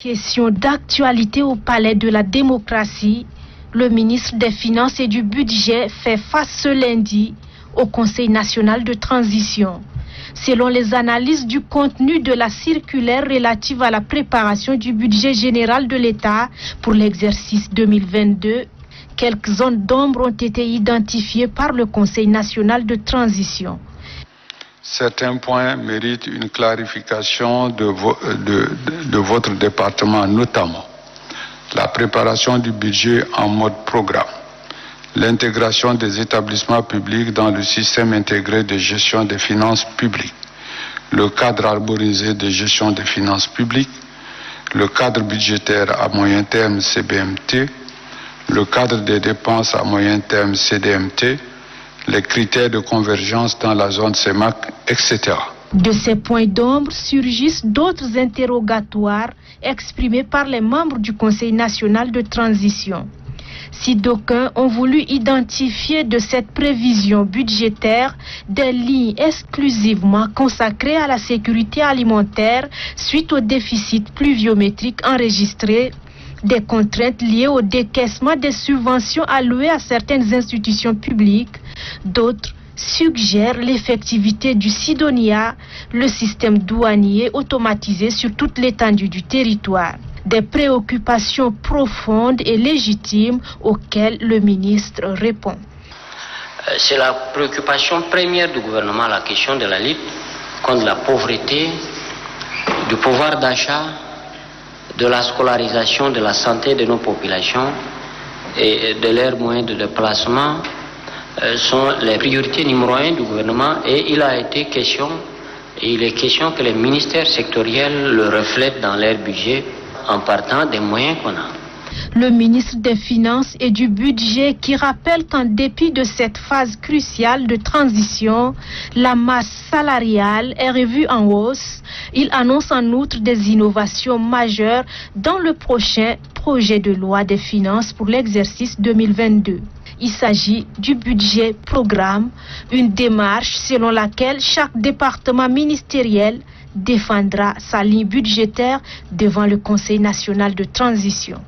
Question d'actualité au Palais de la démocratie, le ministre des Finances et du Budget fait face ce lundi au Conseil national de transition. Selon les analyses du contenu de la circulaire relative à la préparation du budget général de l'État pour l'exercice 2022, quelques zones d'ombre ont été identifiées par le Conseil national de transition. Certains points méritent une clarification de votre département, notamment la préparation du budget en mode programme, l'intégration des établissements publics dans le système intégré de gestion des finances publiques, le cadre harmonisé de gestion des finances publiques, le cadre budgétaire à moyen terme CBMT, le cadre des dépenses à moyen terme CDMT, les critères de convergence dans la zone CEMAC, etc. De ces points d'ombre surgissent d'autres interrogatoires exprimés par les membres du Conseil national de transition. Si d'aucuns ont voulu identifier de cette prévision budgétaire des lignes exclusivement consacrées à la sécurité alimentaire suite au déficit pluviométrique enregistré, des contraintes liées au décaissement des subventions allouées à certaines institutions publiques, d'autres suggèrent l'effectivité du Sidonia, le système douanier automatisé sur toute l'étendue du territoire. Des préoccupations profondes et légitimes auxquelles le ministre répond. C'est la préoccupation première du gouvernement, la question de la lutte contre la pauvreté, du pouvoir d'achat, de la scolarisation, de la santé de nos populations et de leurs moyens de déplacement sont les priorités numéro 1 du gouvernement, et il est question que les ministères sectoriels le reflètent dans leur budget en partant des moyens qu'on a. Le ministre des Finances et du Budget qui rappelle qu'en dépit de cette phase cruciale de transition, la masse salariale est revue en hausse. Il annonce en outre des innovations majeures dans le prochain projet de loi des finances pour l'exercice 2022. Il s'agit du budget programme, une démarche selon laquelle chaque département ministériel défendra sa ligne budgétaire devant le Conseil national de transition.